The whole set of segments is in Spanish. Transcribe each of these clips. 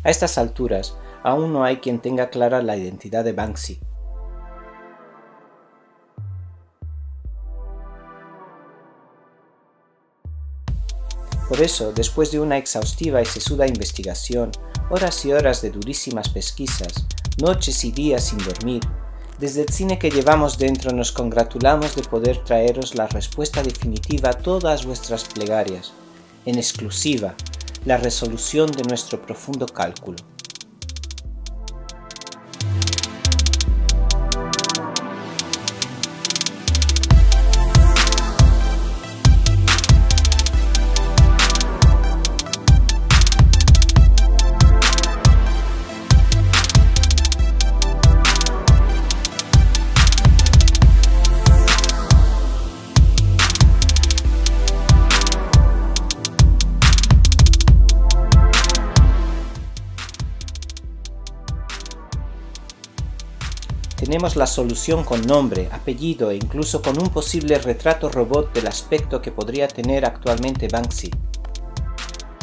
A estas alturas, aún no hay quien tenga clara la identidad de Banksy. Por eso, después de una exhaustiva y sesuda investigación, horas y horas de durísimas pesquisas, noches y días sin dormir, desde el cine que llevamos dentro nos congratulamos de poder traeros la respuesta definitiva a todas vuestras plegarias, en exclusiva, la resolución de nuestro profundo cálculo. Tenemos la solución con nombre, apellido e incluso con un posible retrato robot del aspecto que podría tener actualmente Banksy.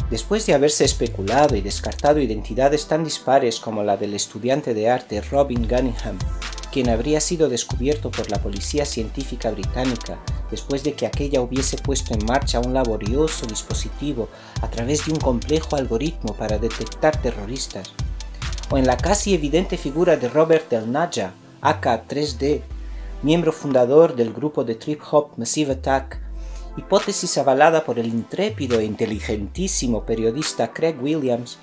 Después de haberse especulado y descartado identidades tan dispares como la del estudiante de arte Robin Gunningham, quien habría sido descubierto por la policía científica británica después de que aquella hubiese puesto en marcha un laborioso dispositivo a través de un complejo algoritmo para detectar terroristas, o en la casi evidente figura de Robert Del Naja, aka 3D, miembro fundador del grupo de trip hop Massive Attack, hipótesis avalada por el intrépido e inteligentísimo periodista Craig Williams,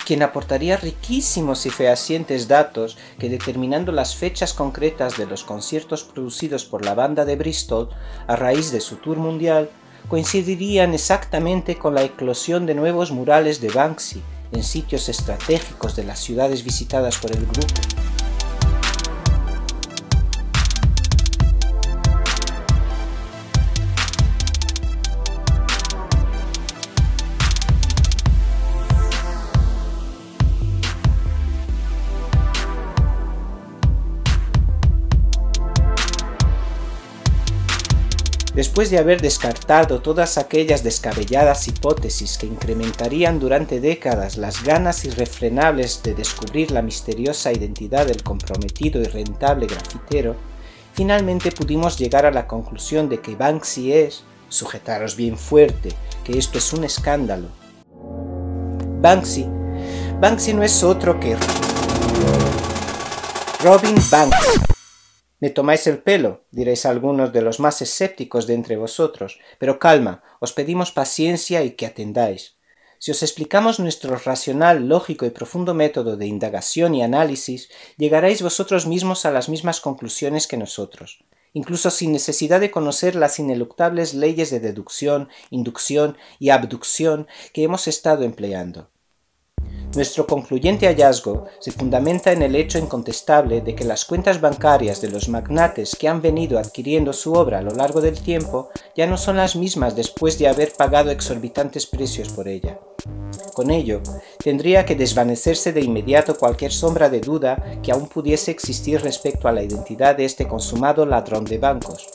quien aportaría riquísimos y fehacientes datos que, determinando las fechas concretas de los conciertos producidos por la banda de Bristol a raíz de su tour mundial, coincidirían exactamente con la eclosión de nuevos murales de Banksy en sitios estratégicos de las ciudades visitadas por el grupo. Después de haber descartado todas aquellas descabelladas hipótesis que incrementarían durante décadas las ganas irrefrenables de descubrir la misteriosa identidad del comprometido y rentable grafitero, finalmente pudimos llegar a la conclusión de que Banksy es, sujetaros bien fuerte, que esto es un escándalo. Banksy no es otro que Robin Banks. «¿Me tomáis el pelo?», diréis algunos de los más escépticos de entre vosotros, pero calma, os pedimos paciencia y que atendáis. Si os explicamos nuestro racional, lógico y profundo método de indagación y análisis, llegaréis vosotros mismos a las mismas conclusiones que nosotros, incluso sin necesidad de conocer las ineluctables leyes de deducción, inducción y abducción que hemos estado empleando. Nuestro concluyente hallazgo se fundamenta en el hecho incontestable de que las cuentas bancarias de los magnates que han venido adquiriendo su obra a lo largo del tiempo ya no son las mismas después de haber pagado exorbitantes precios por ella. Con ello, tendría que desvanecerse de inmediato cualquier sombra de duda que aún pudiese existir respecto a la identidad de este consumado ladrón de bancos.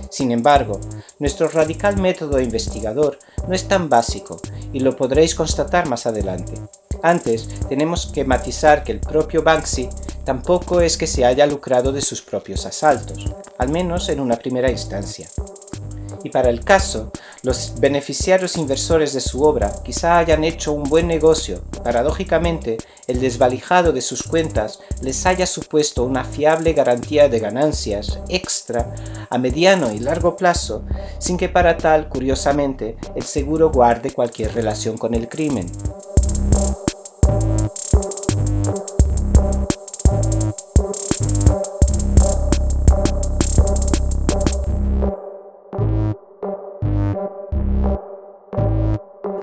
Sin embargo, nuestro radical método investigador no es tan básico y lo podréis constatar más adelante. Antes, tenemos que matizar que el propio Banksy tampoco es que se haya lucrado de sus propios asaltos, al menos en una primera instancia. Y para el caso, los beneficiarios inversores de su obra quizá hayan hecho un buen negocio. Paradójicamente, el desvalijado de sus cuentas les haya supuesto una fiable garantía de ganancias extra a mediano y largo plazo, sin que para tal, curiosamente, el seguro guarde cualquier relación con el crimen.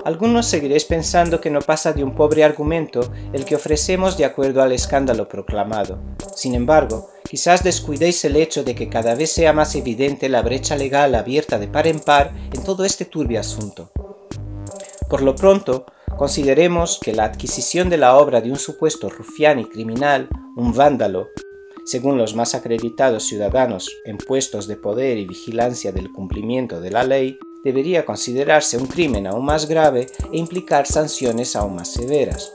Algunos seguiréis pensando que no pasa de un pobre argumento el que ofrecemos de acuerdo al escándalo proclamado. Sin embargo, quizás descuidéis el hecho de que cada vez sea más evidente la brecha legal abierta de par en par en todo este turbio asunto. Por lo pronto, consideremos que la adquisición de la obra de un supuesto rufián y criminal, un vándalo, según los más acreditados ciudadanos en puestos de poder y vigilancia del cumplimiento de la ley, debería considerarse un crimen aún más grave e implicar sanciones aún más severas.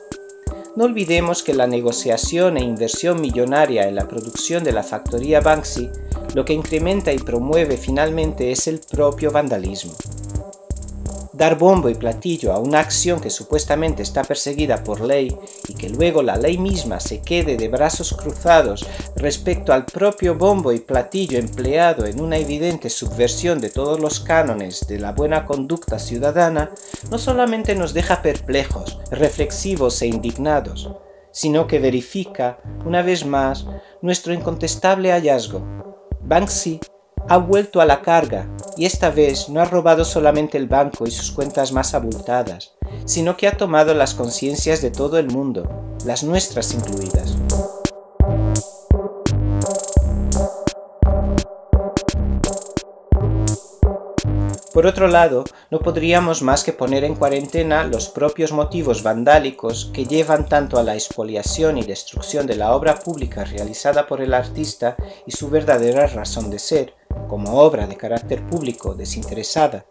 No olvidemos que la negociación e inversión millonaria en la producción de la factoría Banksy lo que incrementa y promueve finalmente es el propio vandalismo. Dar bombo y platillo a una acción que supuestamente está perseguida por ley y que luego la ley misma se quede de brazos cruzados respecto al propio bombo y platillo empleado en una evidente subversión de todos los cánones de la buena conducta ciudadana, no solamente nos deja perplejos, reflexivos e indignados, sino que verifica, una vez más, nuestro incontestable hallazgo. Banksy ha vuelto a la carga y esta vez no ha robado solamente el banco y sus cuentas más abultadas, sino que ha tomado las conciencias de todo el mundo, las nuestras incluidas. Por otro lado, no podríamos más que poner en cuarentena los propios motivos vandálicos que llevan tanto a la expoliación y destrucción de la obra pública realizada por el artista y su verdadera razón de ser, como obra de carácter público desinteresada,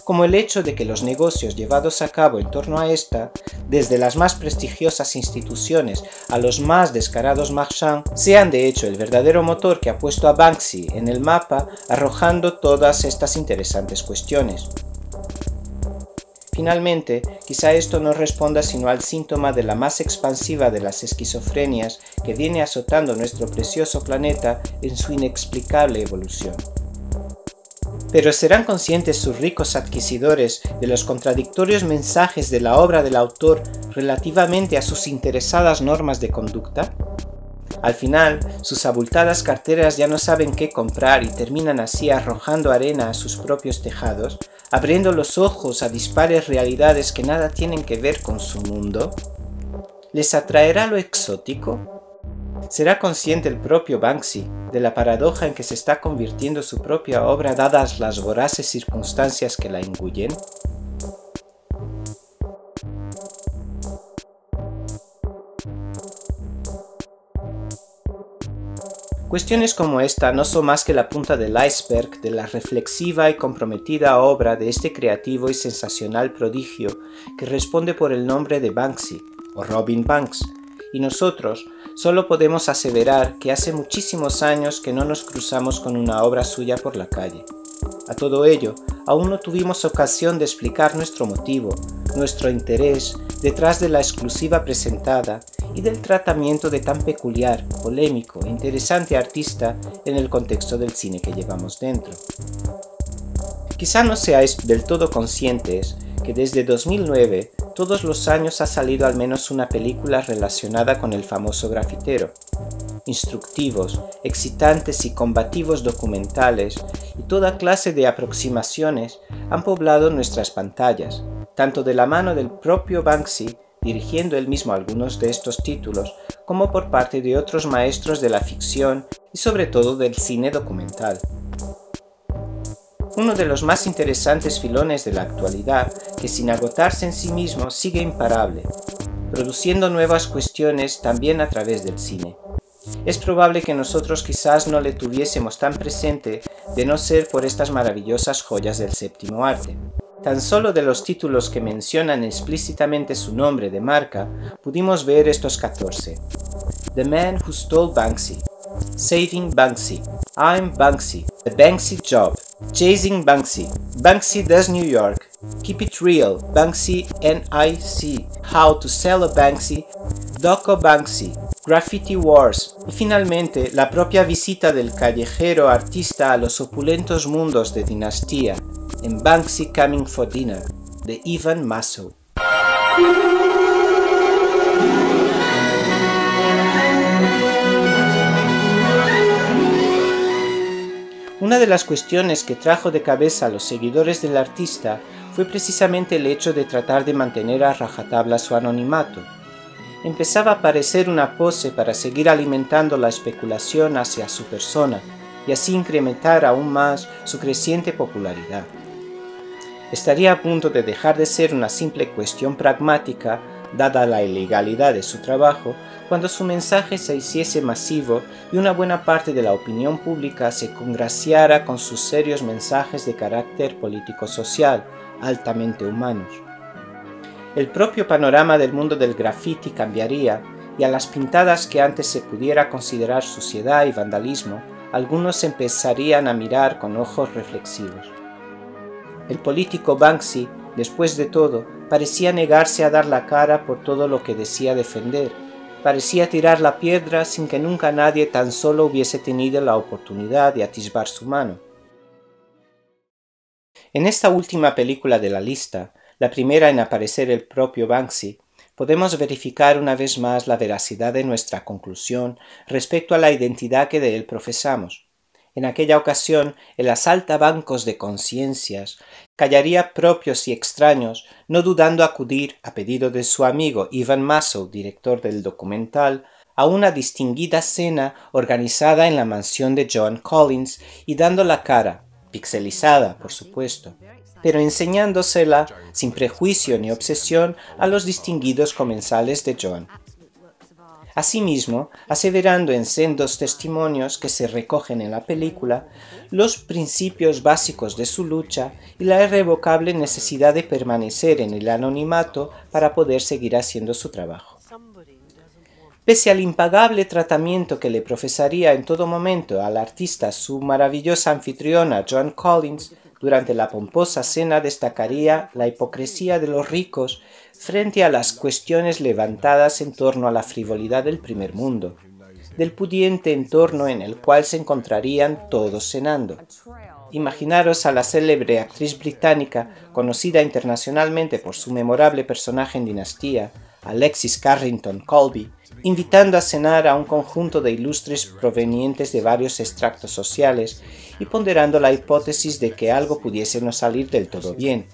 como el hecho de que los negocios llevados a cabo en torno a esta, desde las más prestigiosas instituciones a los más descarados marchands, sean de hecho el verdadero motor que ha puesto a Banksy en el mapa, arrojando todas estas interesantes cuestiones. Finalmente, quizá esto no responda sino al síntoma de la más expansiva de las esquizofrenias que viene azotando nuestro precioso planeta en su inexplicable evolución. Pero ¿serán conscientes sus ricos adquisidores de los contradictorios mensajes de la obra del autor relativamente a sus interesadas normas de conducta? Al final, sus abultadas carteras ya no saben qué comprar y terminan así arrojando arena a sus propios tejados, abriendo los ojos a dispares realidades que nada tienen que ver con su mundo. ¿Les atraerá lo exótico? ¿Será consciente el propio Banksy de la paradoja en que se está convirtiendo su propia obra dadas las voraces circunstancias que la engullen? Cuestiones como esta no son más que la punta del iceberg de la reflexiva y comprometida obra de este creativo y sensacional prodigio que responde por el nombre de Banksy o Robin Banks, y nosotros solo podemos aseverar que hace muchísimos años que no nos cruzamos con una obra suya por la calle. A todo ello, aún no tuvimos ocasión de explicar nuestro motivo, nuestro interés detrás de la exclusiva presentada y del tratamiento de tan peculiar, polémico e interesante artista en el contexto del cine que llevamos dentro. Quizá no seáis del todo conscientes que desde 2009 todos los años ha salido al menos una película relacionada con el famoso grafitero. Instructivos, excitantes y combativos documentales y toda clase de aproximaciones han poblado nuestras pantallas, tanto de la mano del propio Banksy, dirigiendo él mismo algunos de estos títulos, como por parte de otros maestros de la ficción y sobre todo del cine documental. Uno de los más interesantes filones de la actualidad, que sin agotarse en sí mismo sigue imparable, produciendo nuevas cuestiones también a través del cine. Es probable que nosotros quizás no le tuviésemos tan presente de no ser por estas maravillosas joyas del séptimo arte. Tan solo de los títulos que mencionan explícitamente su nombre de marca, pudimos ver estos 14. The Man Who Stole Banksy, Saving Banksy, I'm Banksy, The Banksy Job, Chasing Banksy, Banksy Does New York, Keep It Real, Banksy NIC, How to Sell a Banksy, Doco Banksy, Graffiti Wars y finalmente la propia visita del callejero artista a los opulentos mundos de Dinastía en Banksy Coming for Dinner de Ivan Massow. Una de las cuestiones que trajo de cabeza a los seguidores del artista fue precisamente el hecho de tratar de mantener a rajatabla su anonimato. Empezaba a parecer una pose para seguir alimentando la especulación hacia su persona y así incrementar aún más su creciente popularidad. Estaría a punto de dejar de ser una simple cuestión pragmática, dada la ilegalidad de su trabajo, cuando su mensaje se hiciese masivo y una buena parte de la opinión pública se congraciara con sus serios mensajes de carácter político-social, altamente humanos. El propio panorama del mundo del graffiti cambiaría, y a las pintadas que antes se pudiera considerar suciedad y vandalismo, algunos empezarían a mirar con ojos reflexivos. El político Banksy, después de todo, parecía negarse a dar la cara por todo lo que decía defender. Parecía tirar la piedra sin que nunca nadie tan solo hubiese tenido la oportunidad de atisbar su mano. En esta última película de la lista, la primera en aparecer el propio Banksy, podemos verificar una vez más la veracidad de nuestra conclusión respecto a la identidad que de él profesamos. En aquella ocasión, el asaltabancos de conciencias callaría propios y extraños, no dudando acudir, a pedido de su amigo Ivan Massow, director del documental, a una distinguida cena organizada en la mansión de Joan Collins y dando la cara, pixelizada, por supuesto, pero enseñándosela sin prejuicio ni obsesión a los distinguidos comensales de Joan. Asimismo, aseverando en sendos testimonios que se recogen en la película los principios básicos de su lucha y la irrevocable necesidad de permanecer en el anonimato para poder seguir haciendo su trabajo. Pese al impagable tratamiento que le profesaría en todo momento al artista su maravillosa anfitriona Joan Collins, durante la pomposa cena destacaría la hipocresía de los ricos frente a las cuestiones levantadas en torno a la frivolidad del primer mundo, del pudiente entorno en el cual se encontrarían todos cenando. Imaginaros a la célebre actriz británica, conocida internacionalmente por su memorable personaje en Dinastía, Alexis Carrington Colby, invitando a cenar a un conjunto de ilustres provenientes de varios extractos sociales y ponderando la hipótesis de que algo pudiese no salir del todo bien.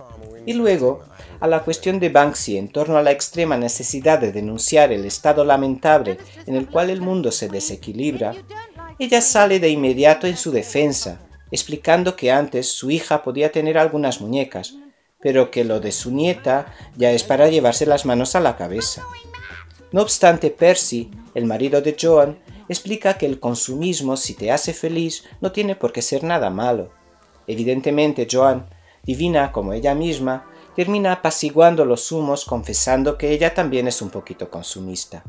Y luego, a la cuestión de Banksy en torno a la extrema necesidad de denunciar el estado lamentable en el cual el mundo se desequilibra, ella sale de inmediato en su defensa, explicando que antes su hija podía tener algunas muñecas, pero que lo de su nieta ya es para llevarse las manos a la cabeza. No obstante, Percy, el marido de Joan, explica que el consumismo, si te hace feliz, no tiene por qué ser nada malo. Evidentemente, Joan, divina como ella misma, termina apaciguando los humos confesando que ella también es un poquito consumista.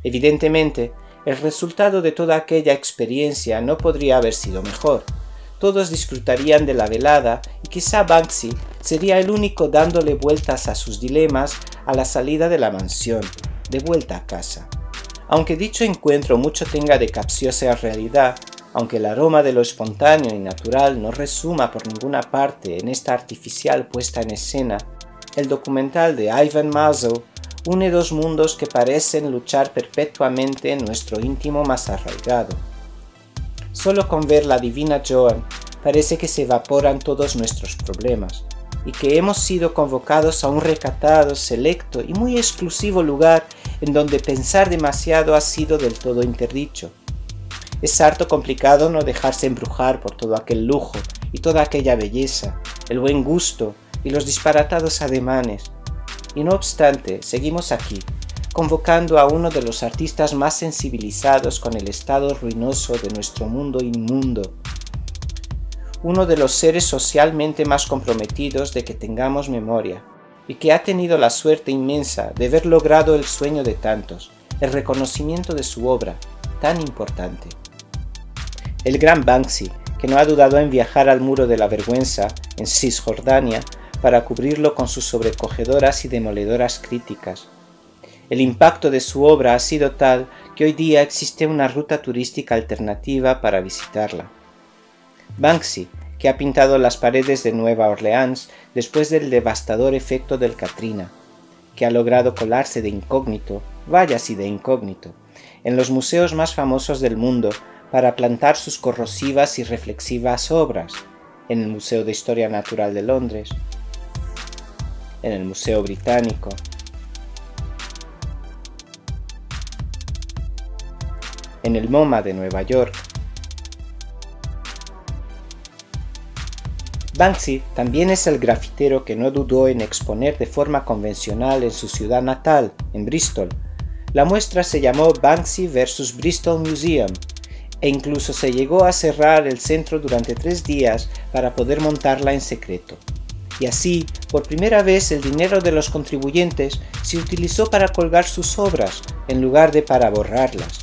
Evidentemente, el resultado de toda aquella experiencia no podría haber sido mejor. Todos disfrutarían de la velada y quizá Banksy sería el único dándole vueltas a sus dilemas a la salida de la mansión, de vuelta a casa. Aunque dicho encuentro mucho tenga de capciosa realidad, aunque el aroma de lo espontáneo y natural no resuma por ninguna parte en esta artificial puesta en escena, el documental de Ivan Massow une dos mundos que parecen luchar perpetuamente en nuestro íntimo más arraigado. Solo con ver la divina Joan parece que se evaporan todos nuestros problemas, y que hemos sido convocados a un recatado, selecto y muy exclusivo lugar en donde pensar demasiado ha sido del todo interdicho. Es harto complicado no dejarse embrujar por todo aquel lujo y toda aquella belleza, el buen gusto y los disparatados ademanes. Y no obstante, seguimos aquí, convocando a uno de los artistas más sensibilizados con el estado ruinoso de nuestro mundo inmundo, uno de los seres socialmente más comprometidos de que tengamos memoria, y que ha tenido la suerte inmensa de haber logrado el sueño de tantos, el reconocimiento de su obra, tan importante. El gran Banksy, que no ha dudado en viajar al muro de la vergüenza, en Cisjordania, para cubrirlo con sus sobrecogedoras y demoledoras críticas. El impacto de su obra ha sido tal que hoy día existe una ruta turística alternativa para visitarla. Banksy, que ha pintado las paredes de Nueva Orleans después del devastador efecto del Katrina, que ha logrado colarse de incógnito, vaya si de incógnito, en los museos más famosos del mundo para plantar sus corrosivas y reflexivas obras, en el Museo de Historia Natural de Londres, en el Museo Británico, en el MoMA de Nueva York. Banksy también es el grafitero que no dudó en exponer de forma convencional en su ciudad natal, en Bristol. La muestra se llamó Banksy vs. Bristol Museum, e incluso se llegó a cerrar el centro durante 3 días para poder montarla en secreto. y así, por primera vez, el dinero de los contribuyentes se utilizó para colgar sus obras, en lugar de para borrarlas.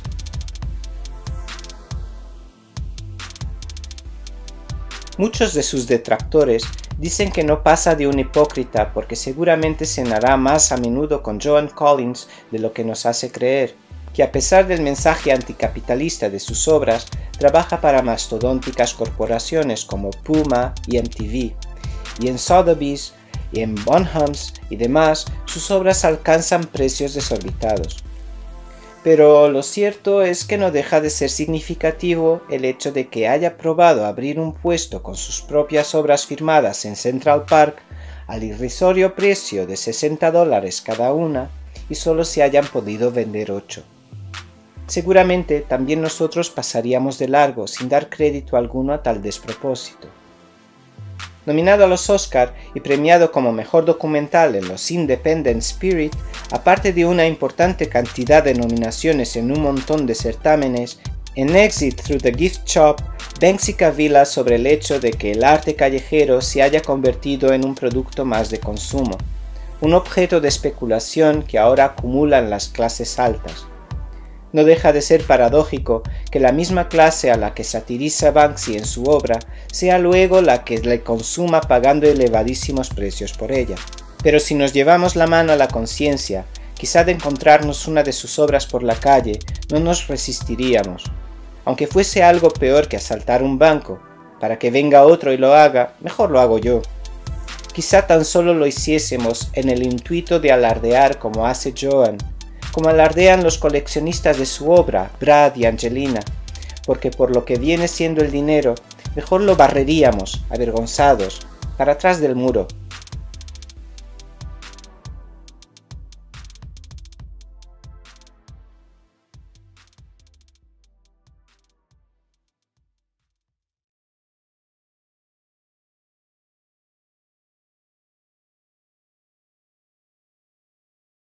Muchos de sus detractores dicen que no pasa de un hipócrita porque seguramente cenará más a menudo con Joan Collins de lo que nos hace creer, que a pesar del mensaje anticapitalista de sus obras, trabaja para mastodónticas corporaciones como Puma y MTV, y en Sotheby's y en Bonhams y demás, sus obras alcanzan precios desorbitados. Pero lo cierto es que no deja de ser significativo el hecho de que haya probado abrir un puesto con sus propias obras firmadas en Central Park al irrisorio precio de $60 cada una y solo se hayan podido vender 8. Seguramente también nosotros pasaríamos de largo sin dar crédito alguno a tal despropósito. Nominado a los Oscar y premiado como mejor documental en los Independent Spirit, aparte de una importante cantidad de nominaciones en un montón de certámenes, en Exit Through the Gift Shop, Banksy cavila sobre el hecho de que el arte callejero se haya convertido en un producto más de consumo, un objeto de especulación que ahora acumulan las clases altas. No deja de ser paradójico que la misma clase a la que satiriza Banksy en su obra sea luego la que le consuma pagando elevadísimos precios por ella. Pero si nos llevamos la mano a la conciencia, quizá de encontrarnos una de sus obras por la calle, no nos resistiríamos. Aunque fuese algo peor que asaltar un banco, para que venga otro y lo haga, mejor lo hago yo. Quizá tan solo lo hiciésemos en el intuito de alardear como hace Joan, como alardean los coleccionistas de su obra, Brad y Angelina, porque por lo que viene siendo el dinero, mejor lo barreríamos, avergonzados, para atrás del muro.